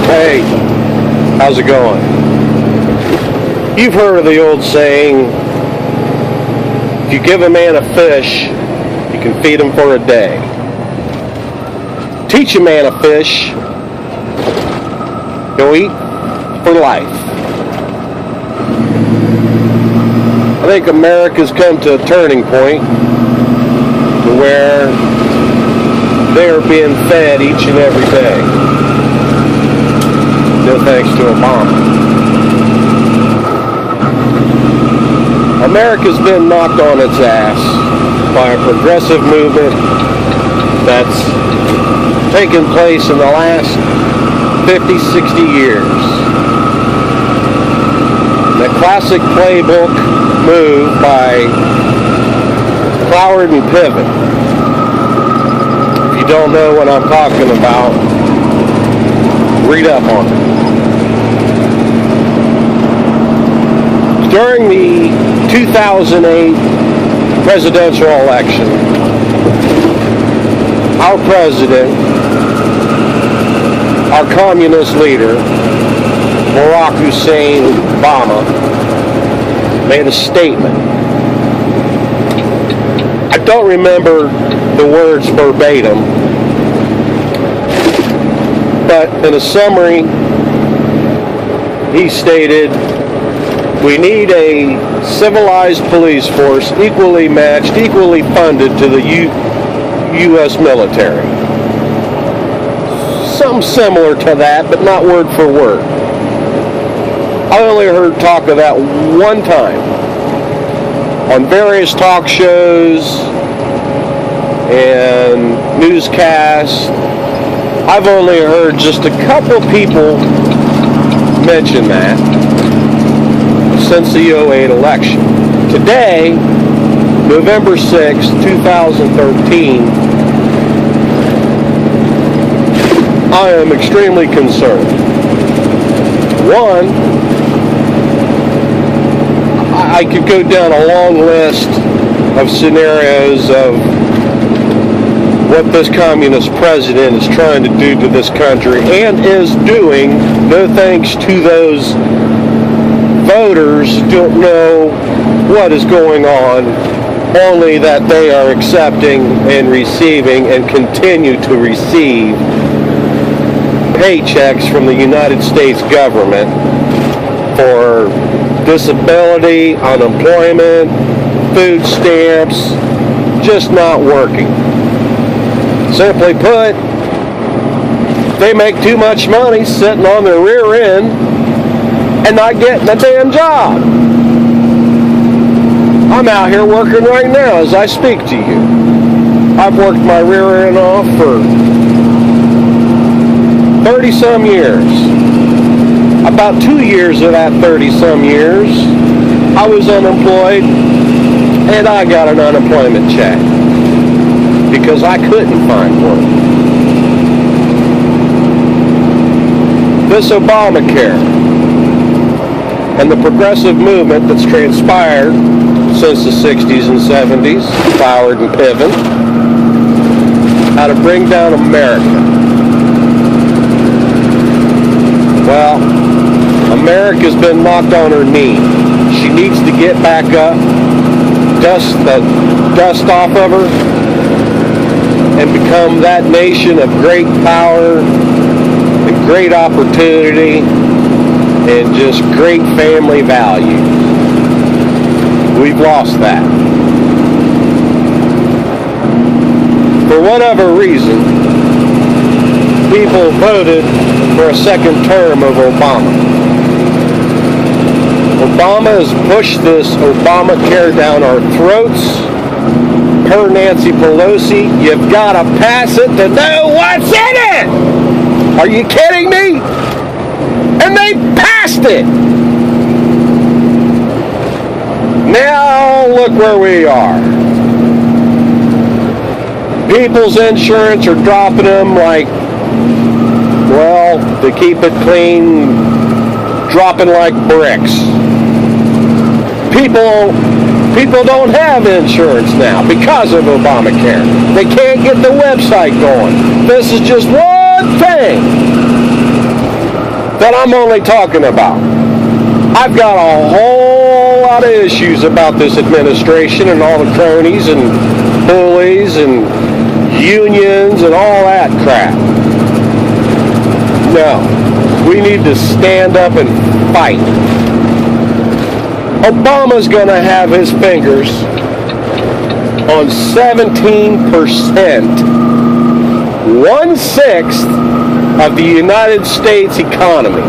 Hey, how's it going? You've heard of the old saying, if you give a man a fish, you can feed him for a day. Teach a man a fish, he'll eat for life. I think America's come to a turning point to where they are being fed each and every day. No thanks to Obama. America's been knocked on its ass by a progressive movement that's taken place in the last 50, 60 years. The classic playbook move by Cloward and Piven. If you don't know what I'm talking about, read up on it. During the 2008 presidential election, our president, our communist leader, Barack Hussein Obama, made a statement. I don't remember the words verbatim, but in a summary, he stated, we need a civilized police force equally matched, equally funded to the U.S. military. Something similar to that, but not word for word. I only heard talk of that one time on various talk shows and newscasts. I've only heard just a couple people mention that since the 2008 election. Today, November 6, 2013, I am extremely concerned. One, I could go down a long list of scenarios of what this communist president is trying to do to this country and is doing, no thanks to those voters who don't know what is going on, only that they are accepting and receiving and continue to receive paychecks from the United States government for disability, unemployment, food stamps, just not working. Simply put, they make too much money sitting on their rear end and not getting a damn job. I'm out here working right now as I speak to you. I've worked my rear end off for 30-some years. About 2 years of that 30-some years, I was unemployed, and I got an unemployment check because I couldn't find work. This Obamacare and the progressive movement that's transpired since the 60s and 70s, Cloward and Piven, how to bring down America. Well, America's been knocked on her knee. She needs to get back up, dust the dust off of her, and become that nation of great power and great opportunity and just great family values. We've lost that. For whatever reason, people voted for a second term of Obama. Obama has pushed this Obamacare down our throats. Per Nancy Pelosi, you've got to pass it to know what's in it. Are you kidding me? And they passed it. Now look where we are. People's insurance are dropping them like, well, to keep it clean, dropping like bricks. People don't have insurance now because of Obamacare. They can't get the website going. This is just one thing. what I'm only talking about. I've got a whole lot of issues about this administration and all the cronies and bullies and unions and all that crap. No, we need to stand up and fight. Obama's going to have his fingers on 17%, 1/6 of the United States economy.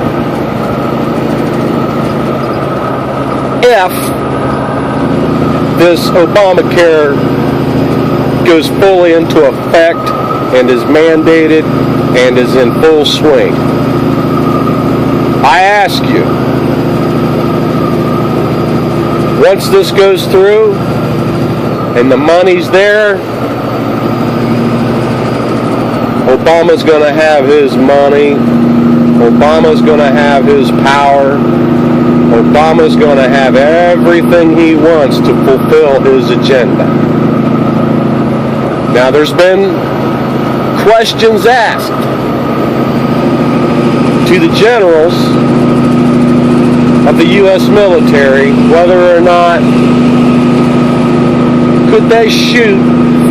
If this Obamacare goes fully into effect and is mandated and is in full swing, I ask you, once this goes through and the money's there, Obama's going to have his money, Obama's going to have his power, Obama's going to have everything he wants to fulfill his agenda. Now, there's been questions asked to the generals of the U.S. military whether or not could they shoot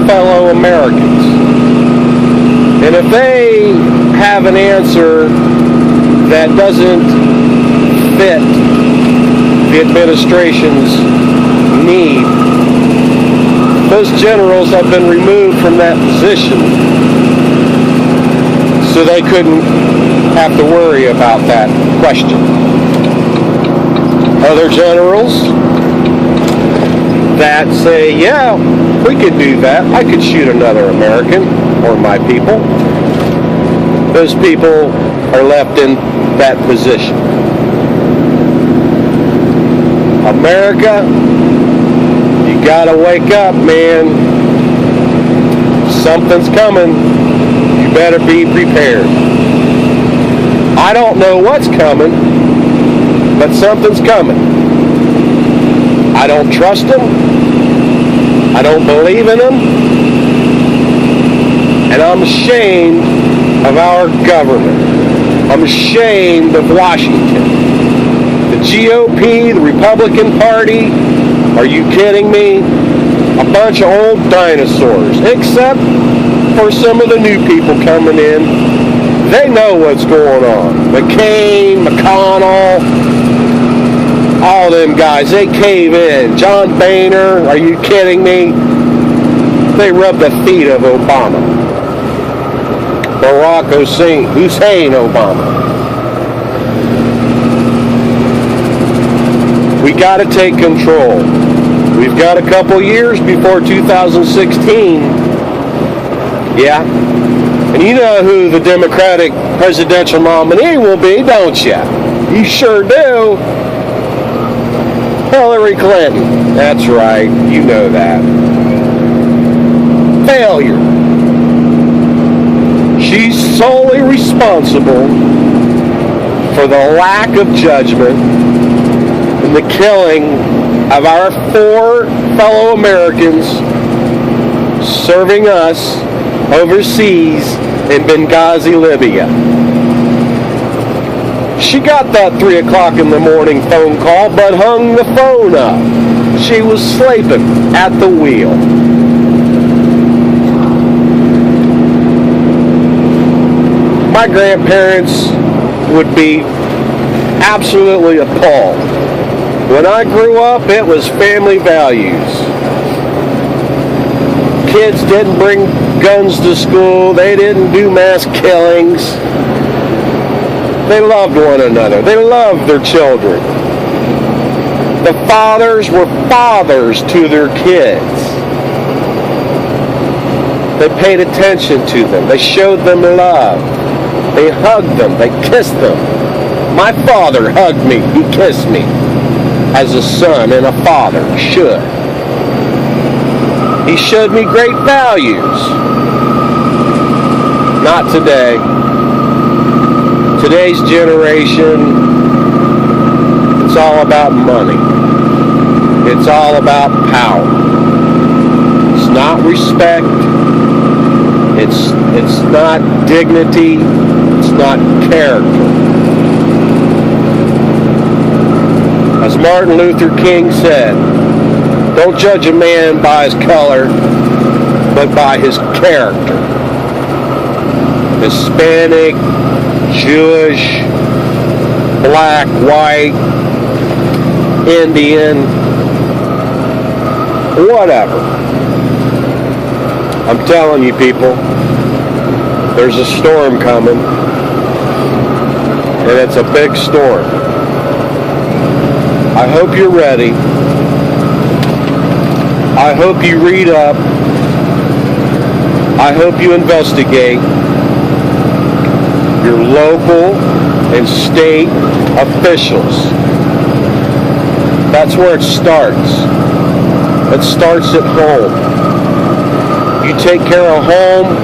fellow Americans. And if they have an answer that doesn't fit the administration's need, those generals have been removed from that position so they couldn't have to worry about that question. Other generals that say, yeah, we could do that. I could shoot another American or my people. Those people are left in that position. America, you gotta wake up, man. Something's coming. You better be prepared. I don't know what's coming, but something's coming. I don't trust him. I don't believe in him. And I'm ashamed of our government. I'm ashamed of Washington. The GOP, the Republican Party, are you kidding me? A bunch of old dinosaurs, except for some of the new people coming in. They know what's going on. McCain, McConnell, all them guys, they cave in. John Boehner, are you kidding me? They rub the feet of Obama. Barack Hussein Obama. We got to take control. We've got a couple years before 2016. Yeah. And you know who the Democratic presidential nominee will be, don't you? You sure do. Hillary Clinton. That's right. You know that. Failure. She's solely responsible for the lack of judgment and the killing of our 4 fellow Americans serving us overseas in Benghazi, Libya. She got that 3 o'clock in the morning phone call, but hung the phone up. She was sleeping at the wheel. My grandparents would be absolutely appalled. When I grew up, it was family values. Kids didn't bring guns to school. They didn't do mass killings. They loved one another. They loved their children. The fathers were fathers to their kids. They paid attention to them. They showed them love. They hugged them. They kissed them. My father hugged me. He kissed me as a son and a father should. He showed me great values. Not today. Today's generation, it's all about money. It's all about power. It's not respect. It's not dignity. It's not character. As Martin Luther King said, don't judge a man by his color, but by his character. Hispanic, Jewish, black, white, Indian, whatever. I'm telling you, people, there's a storm coming, and it's a big storm. I hope you're ready. I hope you read up. I hope you investigate your local and state officials. That's where it starts. It starts at home. You take care of home,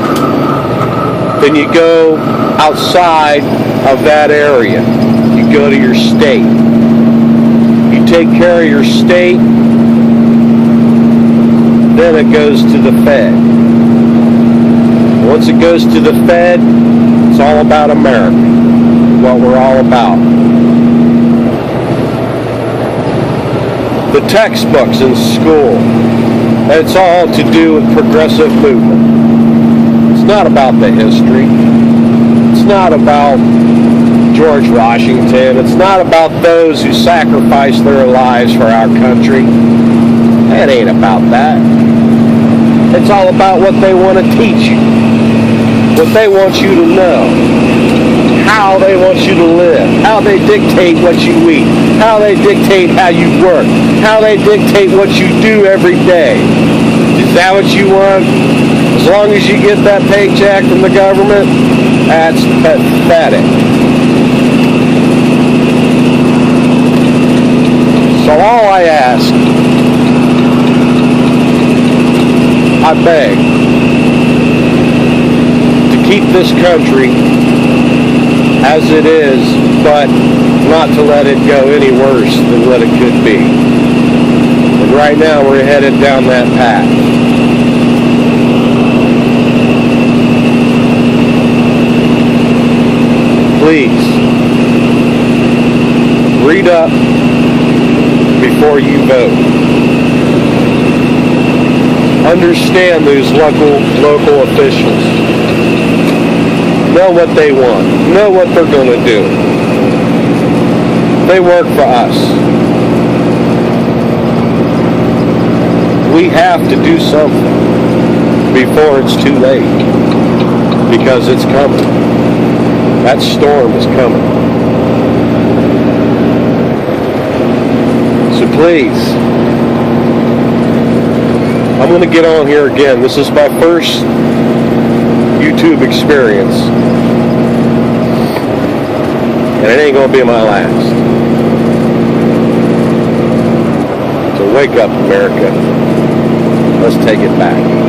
then you go outside of that area. You go to your state. You take care of your state, then it goes to the Fed. Once it goes to the Fed, it's all about America, what we're all about. The textbooks in school, it's all to do with progressive movement. It's not about the history. It's not about George Washington. It's not about those who sacrificed their lives for our country. It ain't about that. It's all about what they want to teach you, what they want you to know, how they want you to live, how they dictate what you eat, how they dictate how you work, how they dictate what you do every day. Is that what you want? As long as you get that paycheck from the government, that's pathetic. So all I ask, I beg, to keep this country as it is, but not to let it go any worse than what it could be. And right now we're headed down that path. Please, read up before you vote. Understand those local officials. Know what they want. Know what they're going to do. They work for us. We have to do something before it's too late, because it's coming. That storm is coming. So please, I'm going to get on here again. This is my first YouTube experience, and it ain't going to be my last. So wake up, America. Let's take it back.